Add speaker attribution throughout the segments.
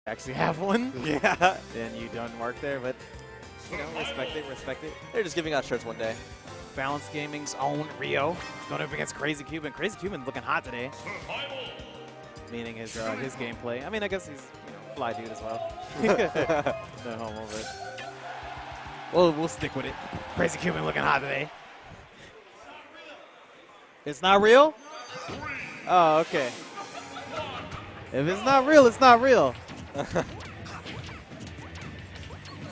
Speaker 1: actually have one.
Speaker 2: Yeah.
Speaker 1: Then you don't work there, but you know, respect it, respect it.
Speaker 2: They're just giving out shirts one day.
Speaker 1: Balance Gaming's own Rio going up against CrazieCuban. CrazieCuban looking hot today, meaning his gameplay. I mean, I guess he's fly dude as well. No homo, but we'll stick with it. CrazieCuban looking hot today. It's not real? Oh, okay. If it's not real, it's not real.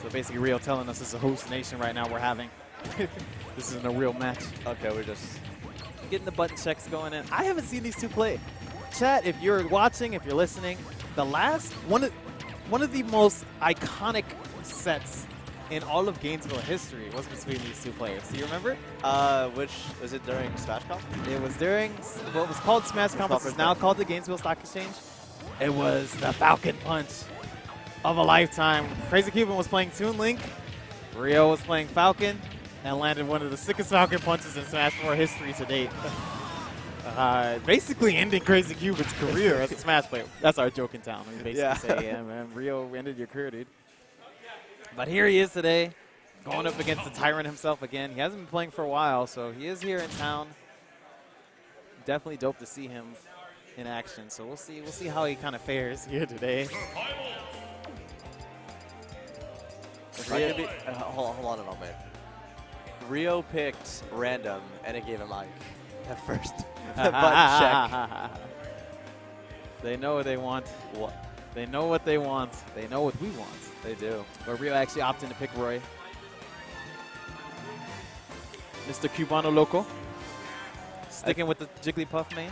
Speaker 1: So basically, Rio telling us it's a host nation right now we're having. This isn't a real match.
Speaker 2: Okay, we're just
Speaker 1: getting the button checks going in. I haven't seen these two play. Chat, if you're watching, if you're listening, the last one of the most iconic sets in all of Gainesville history was between these two players. Do you remember?
Speaker 2: which was it during Smash Comp?
Speaker 1: It was during what was called Smash Comp. It's now called the Gainesville Stock Exchange. It was the Falcon Punch of a lifetime. CrazieCuban was playing Toon Link. Rio was playing Falcon and landed one of the sickest Falcon punches in Smash 4 history to date. Basically ending CrazieCuban's career as a Smash player. That's our joke in town. We basically say, yeah, man, Rio ended your career, dude. But here he is today, going up against the Tyrant himself again. He hasn't been playing for a while, so he is here in town. Definitely dope to see him in action. So we'll see how he kind of fares here today.
Speaker 2: Hold on a moment. Rio picked random, and it gave him Ike at first. Button check.
Speaker 1: They know what they want.
Speaker 2: What?
Speaker 1: They know what they want. They know what we want.
Speaker 2: They do.
Speaker 1: But Rio actually opted to pick Roy. Mr. Cubano Loco. Sticking with the Jigglypuff main.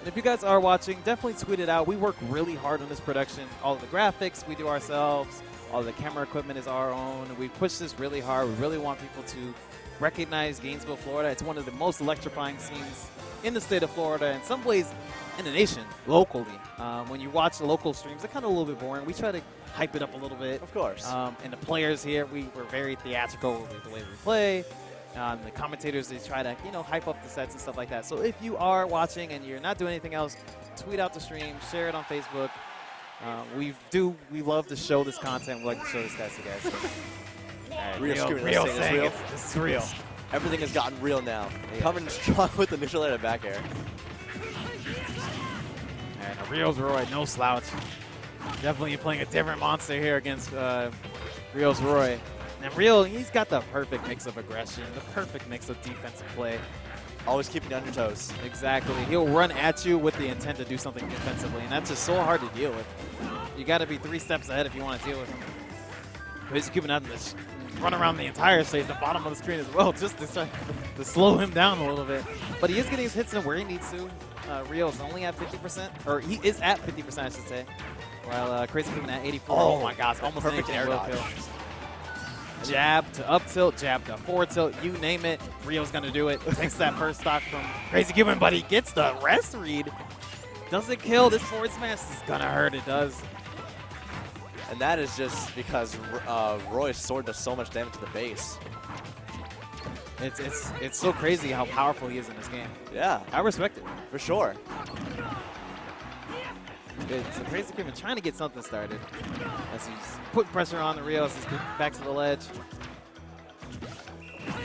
Speaker 1: And if you guys are watching, definitely tweet it out. We work really hard on this production. All of the graphics we do ourselves. All the camera equipment is our own. We push this really hard. We really want people to recognize Gainesville, Florida. It's one of the most electrifying scenes in the state of Florida, in some ways in the nation, locally. When you watch the local streams, they're kind of a little bit boring. We try to hype it up a little bit.
Speaker 2: Of course.
Speaker 1: And the players here, we're very theatrical with the way we play. The commentators, they try to, hype up the sets and stuff like that. So if you are watching and you're not doing anything else, tweet out the stream, share it on Facebook. We love to show this content. We like to show this guys to guys. So. Real saying it's real.
Speaker 2: Everything has gotten real now.
Speaker 1: Yeah.
Speaker 2: Coming strong with the neutral air to back air.
Speaker 1: And Rio's Roy, no slouch. Definitely playing a different monster here against Rio's Roy. And Rio, he's got the perfect mix of aggression, the perfect mix of defensive play.
Speaker 2: Always keeping you on your toes.
Speaker 1: Exactly. He'll run at you with the intent to do something defensively, and that's just so hard to deal with. You got to be 3 steps ahead if you want to deal with him. CrazieCuban having to run around the entire stage, the bottom of the screen as well, just to try to slow him down a little bit. But he is getting his hits in where he needs to. Rio's only at 50%, or he is at 50%, I should say, while CrazieCuban at 84.
Speaker 2: Oh my gosh,
Speaker 1: almost
Speaker 2: perfect air dodge.
Speaker 1: Jab to up tilt, jab to forward tilt, you name it, Rio's going to do it. Takes that first stock from CrazieCuban, but he gets the rest read. Doesn't kill. This forward smash is going to hurt. It does.
Speaker 2: And that is just because Roy's sword does so much damage to the base.
Speaker 1: It's so crazy how powerful he is in this game.
Speaker 2: Yeah.
Speaker 1: I respect it.
Speaker 2: For sure.
Speaker 1: Good. So CrazieCuban trying to get something started as he's putting pressure on the Rio as he's back to the ledge.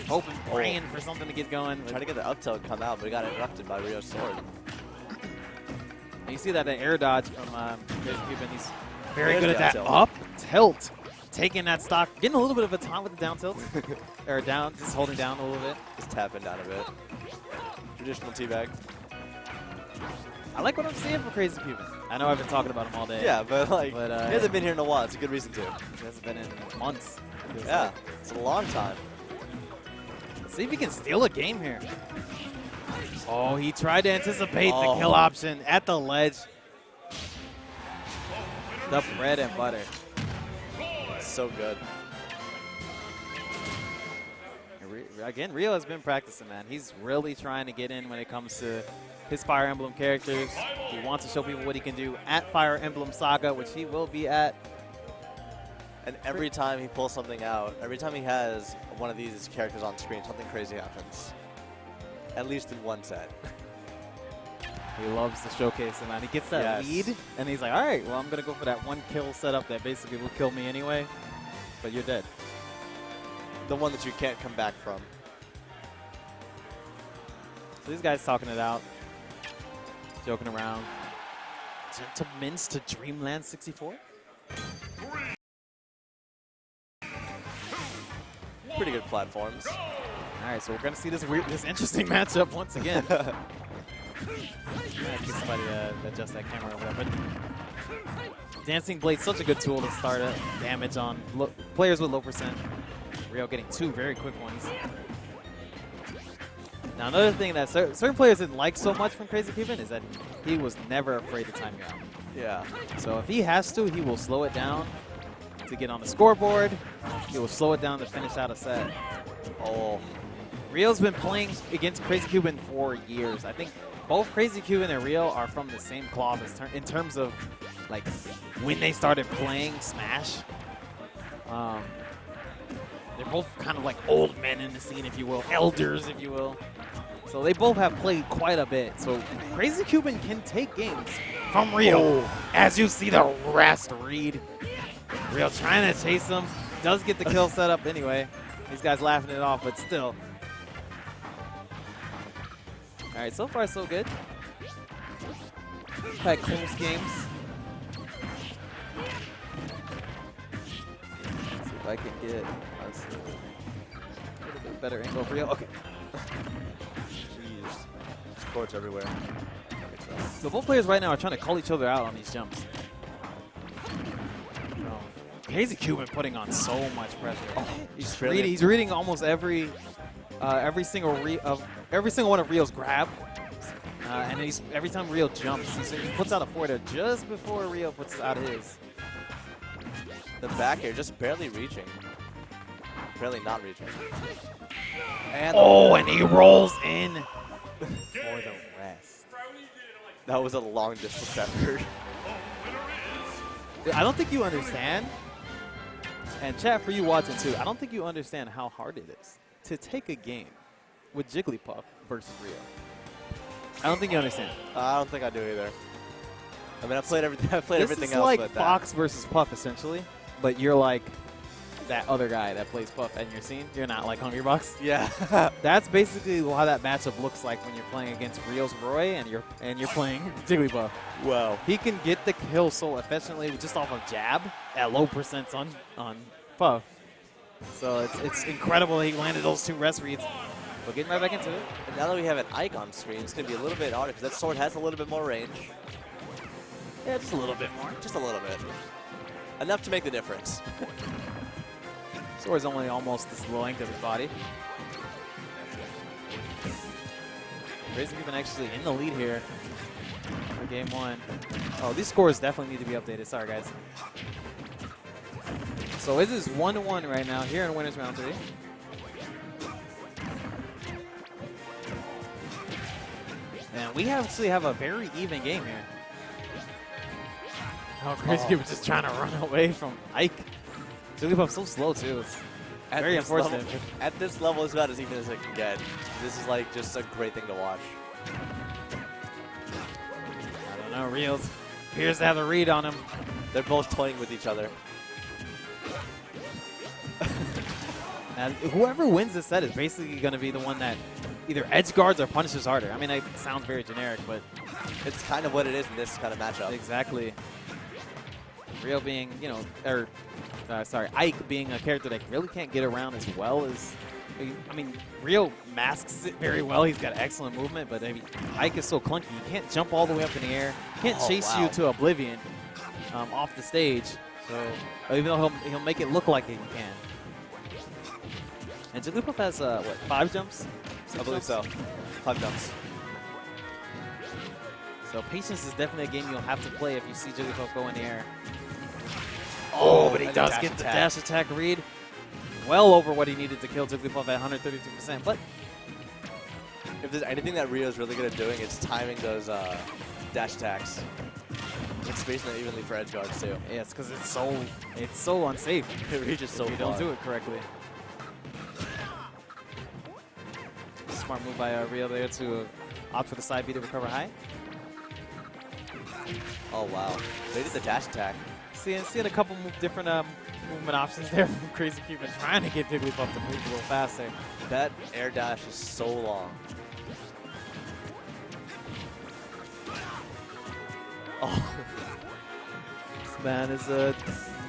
Speaker 1: Hoping, praying for something to get going.
Speaker 2: Trying to get the up tilt come out, but he got interrupted by Rio's sword.
Speaker 1: And you see that air dodge from CrazieCuban. He's very
Speaker 2: There's
Speaker 1: good at that
Speaker 2: tilt.
Speaker 1: up tilt. Taking that stock, getting a little bit of a time with the down tilt. Or down, just holding down a little bit.
Speaker 2: Just tapping down a bit. Traditional teabag.
Speaker 1: I like what I'm seeing from CrazieCuban. I know I've been talking about him all day.
Speaker 2: Yeah, but he
Speaker 1: he
Speaker 2: hasn't been here in a while. It's a good reason to.
Speaker 1: hasn't been in months.
Speaker 2: Yeah, it's a long time.
Speaker 1: Let's see if he can steal a game here. Oh, he tried to anticipate the kill option at the ledge. The bread and butter.
Speaker 2: So good.
Speaker 1: Again, Rio has been practicing, man. He's really trying to get in when it comes to his Fire Emblem characters. He wants to show people what he can do at Fire Emblem Saga, which he will be at.
Speaker 2: And every time he pulls something out, every time he has one of these characters on screen, something crazy happens. At least in one set.
Speaker 1: He loves to showcase him, and he gets that lead, and he's like, all right, well, I'm going to go for that one kill setup that basically will kill me anyway, but you're dead.
Speaker 2: The one that you can't come back from.
Speaker 1: So these guys talking it out, joking around. Sentiments to Dreamland 64?
Speaker 2: Pretty good platforms.
Speaker 1: All right, so we're going to see this interesting matchup once again. Get somebody to adjust that camera over there. But Dancing Blade, such a good tool to start damage on players with low percent. Rio getting 2 very quick ones. Now, another thing that certain players didn't like so much from CrazieCuban is that he was never afraid to time you out.
Speaker 2: Yeah.
Speaker 1: So if he has to, he will slow it down to get on the scoreboard. He will slow it down to finish out a set.
Speaker 2: Oh.
Speaker 1: Rio's been playing against CrazieCuban for years. I think both CrazieCuban and Rio are from the same cloth in terms of like when they started playing Smash. They're both kind of like old men in the scene, if you will, elders, if you will. So they both have played quite a bit. So CrazieCuban can take games from Rio. As you see the rest read. Rio trying to chase him. Does get the kill set up anyway. These guys laughing it off, but still. All right, so far so good. Had close games. Let's see if I can get a little bit better angle for Rio. Okay.
Speaker 2: Jeez. Sports everywhere.
Speaker 1: So both players right now are trying to call each other out on these jumps. CrazieCuban putting on so much pressure. Oh, he's reading almost every single one of Rio's grab, and every time Rio jumps, he puts out a forward just before Rio puts out his.
Speaker 2: The back air just barely reaching, barely not reaching. And
Speaker 1: and he rolls in for the rest.
Speaker 2: That was a long distance effort.
Speaker 1: I don't think you understand. And chat, for you watching too, I don't think you understand how hard it is to take a game with Jigglypuff versus Rio. I don't think you understand.
Speaker 2: I don't think I do either. I mean, I've played everything. I've played everything else.
Speaker 1: It's like Fox versus Puff essentially, but you're like that other guy that plays Puff in your scene. You're not like Hungrybox.
Speaker 2: Yeah.
Speaker 1: That's basically how that matchup looks like when you're playing against Rio's Roy and you're playing Jigglypuff.
Speaker 2: Wow.
Speaker 1: He can get the kill so efficiently just off of jab at low percents on Puff. So it's incredible he landed those 2 rest reads. But getting right back into it.
Speaker 2: And now that we have an Ike on screen, it's going to be a little bit harder because that sword has a little bit more range.
Speaker 1: Yeah, just a little bit more.
Speaker 2: Just a little bit. Enough to make the difference.
Speaker 1: Sword's only almost the length of his body. CrazieCuban actually in the lead here for game 1. Oh, these scores definitely need to be updated. Sorry, guys. So it is 1-1 right now here in winners round 3. And we actually have a very even game here. Oh, CrazieCuban just trying to run away from Ike. Jigglypuff's so slow too. It's very unfortunate.
Speaker 2: At this level, it's about as even as it can get. This is like just a great thing to watch.
Speaker 1: I don't know. Rio's appears to have a read on him.
Speaker 2: They're both toying with each other.
Speaker 1: And whoever wins this set is basically going to be the one that either edge guards or punishes harder. I mean, it sounds very generic, but
Speaker 2: it's kind of what it is in this kind of matchup.
Speaker 1: Exactly. Rio being, Ike being a character that really can't get around as well as, I mean, Rio masks it very well. He's got excellent movement, but I mean, Ike is so clunky. He can't jump all the way up in the air. Can't chase you to oblivion off the stage. So even though he'll make it look like he can. And Jigglypuff has, 5 jumps?
Speaker 2: I believe so. 5 jumps.
Speaker 1: So patience is definitely a game you'll have to play if you see Jigglypuff go in the air. Oh, but he does get the dash attack read. Well over what he needed to kill Jigglypuff at 132%. But
Speaker 2: if there's anything that Rio's really good at doing, it's timing those dash attacks. And spacing it evenly for edge guards too.
Speaker 1: Yeah, it's because it's so unsafe.
Speaker 2: It reaches so far.
Speaker 1: You don't do it correctly. Smart move by Rio there to opt for the side B to recover high.
Speaker 2: Oh, wow. They did the dash attack.
Speaker 1: Seeing a couple different movement options there from CrazieCuban, trying to get Jigglypuff to move a little faster.
Speaker 2: That air dash is so long. Oh.
Speaker 1: This man is a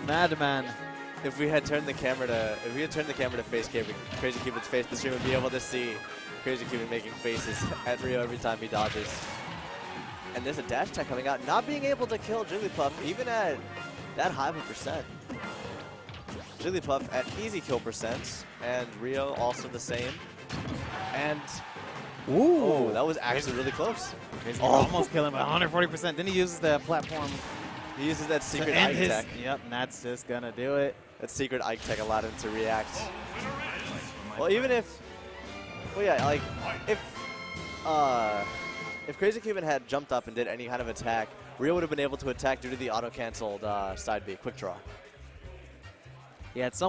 Speaker 1: madman.
Speaker 2: If we had turned the camera to face CrazieCuban's face, the stream would be able to see CrazieCuban making faces at Rio every time he dodges. And there's a dash attack coming out, not being able to kill Jigglypuff even at that high of a percent. Jigglypuff at easy kill percents, and Rio also the same. And oh, that was actually really close.
Speaker 1: Almost killing him by 140%. Then he uses the platform.
Speaker 2: He uses that secret
Speaker 1: Ike
Speaker 2: Ike tech.
Speaker 1: Yep, and that's just gonna do it.
Speaker 2: That secret Ike tech allowed him to react. Well, even if, well, yeah, like if CrazieCuban had jumped up and did any kind of attack, Rio would have been able to attack due to the auto-canceled side B quick draw.
Speaker 1: Yeah, it's